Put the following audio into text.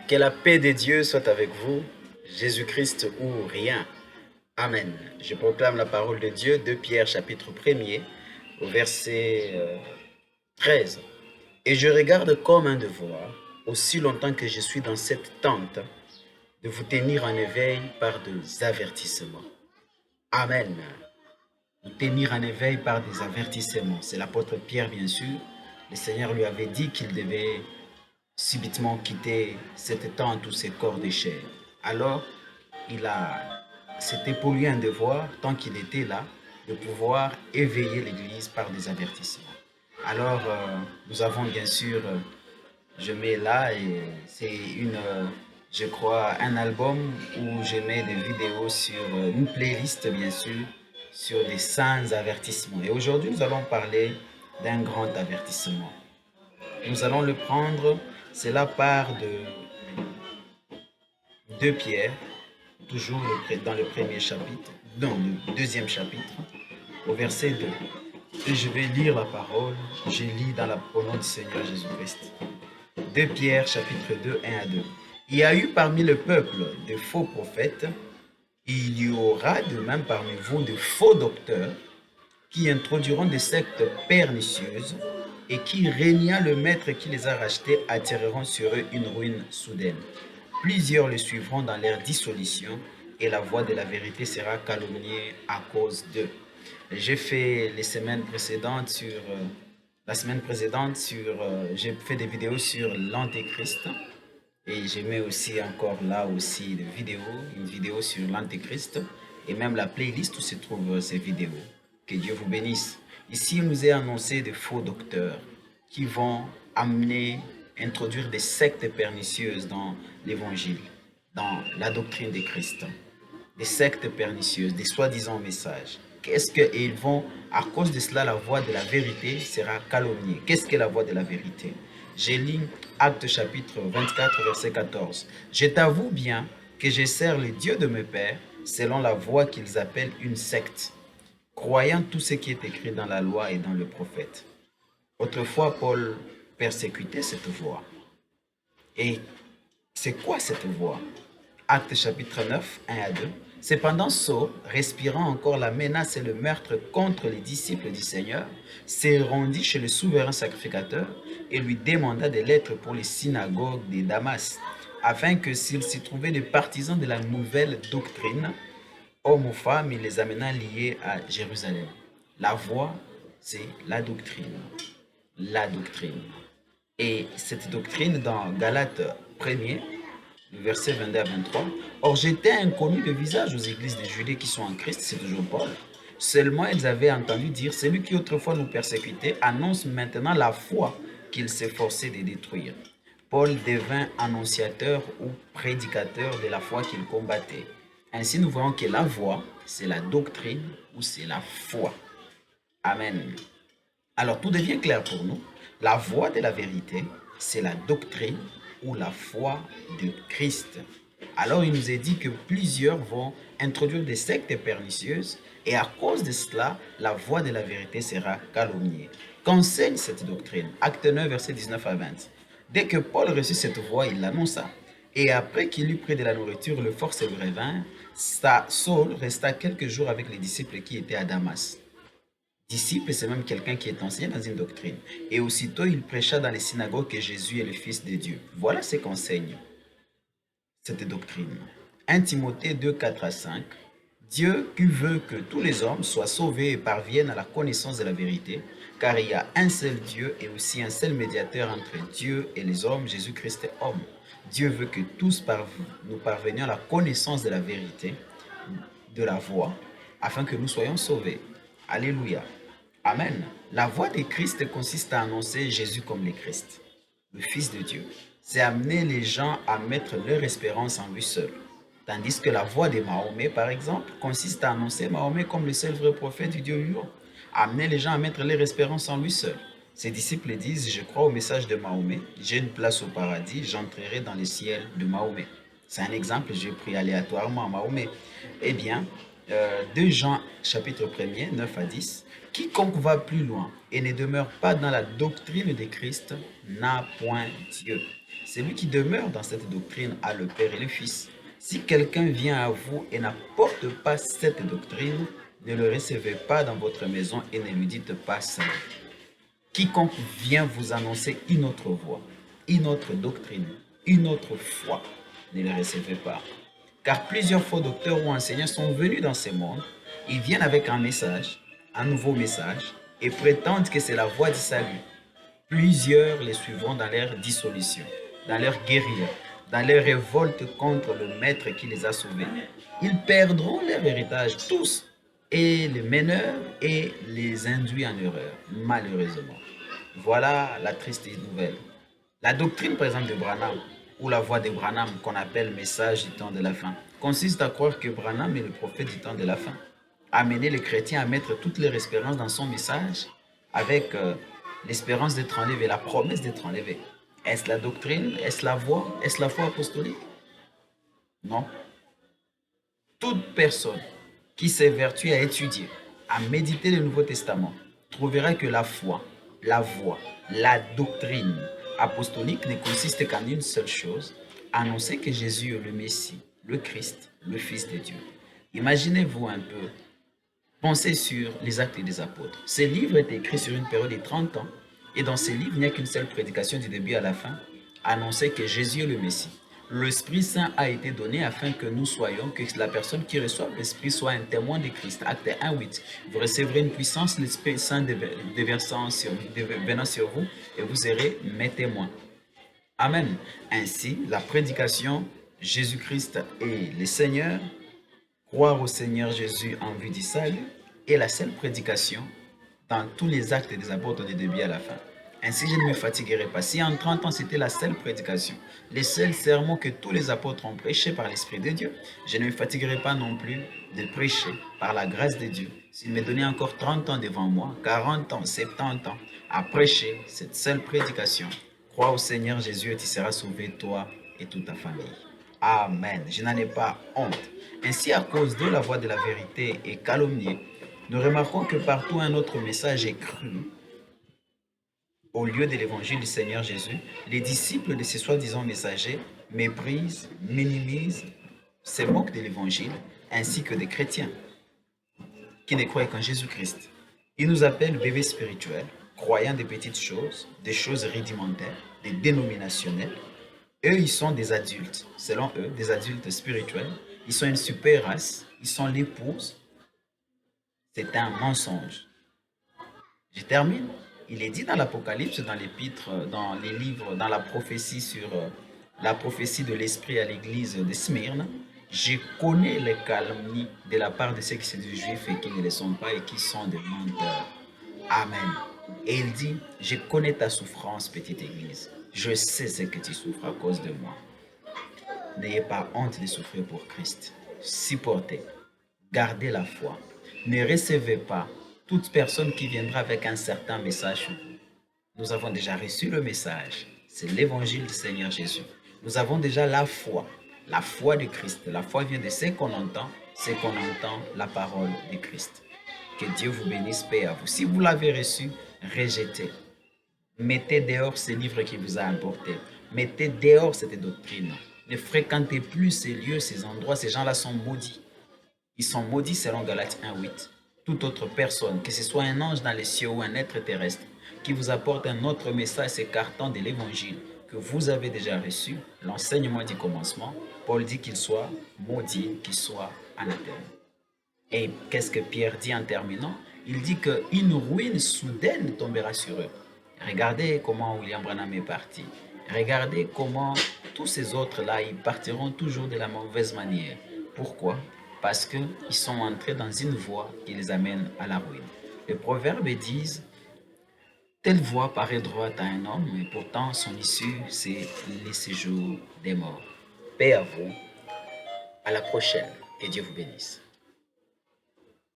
Que la paix de Dieu soit avec vous, Jésus-Christ ou rien. Amen. Je proclame la parole de Dieu de Pierre chapitre 1er au verset 13. Et je regarde comme un devoir, aussi longtemps que je suis dans cette tente, de vous tenir en éveil par des avertissements. Amen. Vous tenir en éveil par des avertissements. C'est l'apôtre Pierre, bien sûr. Le Seigneur lui avait dit qu'il devait subitement quitter cette tente ou ces corps de chair. Alors, c'était pour lui un devoir, tant qu'il était là, de pouvoir éveiller l'Église par des avertissements. Alors, nous avons bien sûr, je mets là, et c'est je crois, un album où je mets des vidéos sur une playlist, bien sûr, sur des saints avertissements. Et aujourd'hui, nous allons parler d'un grand avertissement. Nous allons le prendre, c'est la part de Pierre, toujours dans le premier chapitre, dans le deuxième chapitre, au verset 2. Et je vais lire la parole, je lis au nom du Seigneur Jésus-Christ. 2 Pierre, chapitre 2, 1 à 2. Il y a eu parmi le peuple de faux prophètes, et il y aura de même parmi vous de faux docteurs qui introduiront des sectes pernicieuses et qui, régnant le maître qui les a rachetés, attireront sur eux une ruine soudaine. Plusieurs les suivront dans leur dissolution et la voie de la vérité sera calomniée à cause d'eux. J'ai fait la semaine précédente j'ai fait des vidéos sur l'Antéchrist et je mets aussi encore là aussi une vidéo sur l'Antéchrist et même la playlist où se trouvent ces vidéos. Que Dieu vous bénisse. Ici, il nous est annoncé de faux docteurs qui vont introduire des sectes pernicieuses dans l'évangile, dans la doctrine de Christ. Des sectes pernicieuses, des soi-disant messages. À cause de cela, la voie de la vérité sera calomniée. Qu'est-ce que la voie de la vérité? J'ai lu Actes chapitre 24, verset 14. Je t'avoue bien que je sers le Dieu de mes pères selon la voie qu'ils appellent une secte, croyant tout ce qui est écrit dans la loi et dans le prophète. Autrefois, Paul persécutait cette voie. Et c'est quoi cette voie? Actes chapitre 9, 1 à 2. Cependant, Saul, respirant encore la menace et le meurtre contre les disciples du Seigneur, se rendit chez le souverain sacrificateur et lui demanda des lettres pour les synagogues de Damas, afin que s'il s'y trouvait des partisans de la nouvelle doctrine, hommes ou femmes, il les amena liés à Jérusalem. La voie, c'est la doctrine. La doctrine. Et cette doctrine dans Galates 1er, le verset 22 à 23. Or, j'étais inconnu de visage aux églises des Judées qui sont en Christ, c'est toujours Paul. Seulement, ils avaient entendu dire, celui qui autrefois nous persécutait annonce maintenant la foi qu'il s'efforçait de détruire. Paul devint annonciateur ou prédicateur de la foi qu'il combattait. Ainsi, nous voyons que la voie, c'est la doctrine ou c'est la foi. Amen. Alors, tout devient clair pour nous. La voie de la vérité, c'est la doctrine ou la foi de Christ. Alors, il nous est dit que plusieurs vont introduire des sectes pernicieuses et à cause de cela, la voie de la vérité sera calomniée. Qu'enseigne cette doctrine? Acte 9, verset 19 à 20. Dès que Paul reçut cette voix, il l'annonça. Et après qu'il eut pris de la nourriture, le force lui revint. Saul resta quelques jours avec les disciples qui étaient à Damas. Disciple, c'est même quelqu'un qui est enseigné dans une doctrine. Et aussitôt, il prêcha dans les synagogues que Jésus est le Fils de Dieu. Voilà ce qu'enseigne cette doctrine. 1 Timothée 2, 4 à 5. Dieu qui veut que tous les hommes soient sauvés et parviennent à la connaissance de la vérité, car il y a un seul Dieu et aussi un seul médiateur entre Dieu et les hommes, Jésus-Christ est homme. Dieu veut que tous nous parvenions à la connaissance de la vérité, de la voie, afin que nous soyons sauvés. Alléluia. Amen. La voie de Christ consiste à annoncer Jésus comme le Christ, le Fils de Dieu. C'est amener les gens à mettre leur espérance en lui seul. Tandis que la voie de Mahomet, par exemple, consiste à annoncer Mahomet comme le seul vrai prophète du Dieu vivant. Amener les gens à mettre leur espérance en lui seul. Ses disciples disent, je crois au message de Mahomet, j'ai une place au paradis, j'entrerai dans le ciel de Mahomet. C'est un exemple, j'ai pris aléatoirement Mahomet. Eh bien, 2 Jean chapitre 1er, 9 à 10. Quiconque va plus loin et ne demeure pas dans la doctrine de Christ n'a point Dieu. Celui qui demeure dans cette doctrine a le Père et le Fils. Si quelqu'un vient à vous et n'apporte pas cette doctrine, ne le recevez pas dans votre maison et ne lui dites pas ça. Quiconque vient vous annoncer une autre voie, une autre doctrine, une autre foi, ne le recevez pas. Car plusieurs faux docteurs ou enseignants sont venus dans ce monde. Ils viennent avec un message, un nouveau message, et prétendent que c'est la voie du salut. Plusieurs les suivront dans leur dissolution, dans leur guérilla, dans leur révolte contre le maître qui les a sauvés. Ils perdront leur héritage tous, et les meneurs et les induits en erreur, malheureusement. Voilà la triste nouvelle. La doctrine, par exemple, de Branham, ou la voix de Branham, qu'on appelle message du temps de la fin, consiste à croire que Branham est le prophète du temps de la fin. Amener les chrétiens à mettre toute leur espérance dans son message, avec l'espérance d'être enlevé, la promesse d'être enlevé. Est-ce la doctrine? Est-ce la voix? Est-ce la foi apostolique? Non. Toute personne qui s'évertue à étudier, à méditer le Nouveau Testament, trouvera que la foi, la voix, la doctrine apostolique ne consiste qu'en une seule chose, annoncer que Jésus est le Messie, le Christ, le Fils de Dieu. Imaginez-vous un peu, pensez sur les actes des apôtres. Ce livre est écrit sur une période de 30 ans, et dans ce livre, il n'y a qu'une seule prédication du début à la fin, annoncer que Jésus est le Messie. L'Esprit Saint a été donné afin que nous soyons, que la personne qui reçoit l'Esprit soit un témoin de Christ. Acte 1:8. Vous recevrez une puissance, l'Esprit Saint venant sur vous, et vous serez mes témoins. Amen. Ainsi, la prédication, Jésus-Christ est le Seigneur, croire au Seigneur Jésus en vue du salut, est la seule prédication dans tous les actes des apôtres du début à la fin. Ainsi, je ne me fatiguerai pas. Si en 30 ans, c'était la seule prédication, les seuls sermons que tous les apôtres ont prêchés par l'Esprit de Dieu, je ne me fatiguerai pas non plus de prêcher par la grâce de Dieu. S'il me donnait encore 30 ans devant moi, 40 ans, 70 ans, à prêcher cette seule prédication, crois au Seigneur Jésus et tu seras sauvé, toi et toute ta famille. Amen. Je n'en ai pas honte. Ainsi, à cause de la voix de la vérité est calomniée, nous remarquons que partout un autre message est cru. Au lieu de l'évangile du Seigneur Jésus, les disciples de ces soi-disant messagers méprisent, minimisent, se moquent de l'évangile, ainsi que des chrétiens qui ne croient qu'en Jésus-Christ. Ils nous appellent bébés spirituels, croyant des petites choses, des choses rudimentaires, des dénominationnels. Eux, ils sont des adultes, selon eux, des adultes spirituels. Ils sont une super race, ils sont l'épouse. C'est un mensonge. Je termine. Il est dit dans l'Apocalypse, dans l'Épître, dans les livres, dans la prophétie sur la prophétie de l'Esprit à l'église de Smyrne, je connais les calomnies de la part de ceux qui sont des juifs et qui ne le sont pas et qui sont des menteurs. Amen. Et il dit, je connais ta souffrance, petite église. Je sais ce que tu souffres à cause de moi. N'ayez pas honte de souffrir pour Christ. Supportez. Gardez la foi. Ne recevez pas toute personne qui viendra avec un certain message sur vous. Nous avons déjà reçu le message. C'est l'évangile du Seigneur Jésus. Nous avons déjà la foi de Christ. La foi vient de ce qu'on entend, la parole de Christ. Que Dieu vous bénisse, paix à vous. Si vous l'avez reçu, rejetez. Mettez dehors ces livres qui vous a apportés. Mettez dehors cette doctrine. Ne fréquentez plus ces lieux, ces endroits. Ces gens-là sont maudits. Ils sont maudits selon Galates 1:8. Toute autre personne, que ce soit un ange dans les cieux ou un être terrestre, qui vous apporte un autre message s'écartant de l'évangile que vous avez déjà reçu, l'enseignement du commencement, Paul dit qu'il soit maudit, qu'il soit anathème. Et qu'est-ce que Pierre dit en terminant? Il dit qu'une ruine soudaine tombera sur eux. Regardez comment William Branham est parti. Regardez comment tous ces autres-là, ils partiront toujours de la mauvaise manière. Pourquoi? Parce qu'ils sont entrés dans une voie qui les amène à la ruine. Les proverbes disent, telle voie paraît droite à un homme, mais pourtant son issue, c'est le séjour des morts. Paix à vous, à la prochaine, et Dieu vous bénisse.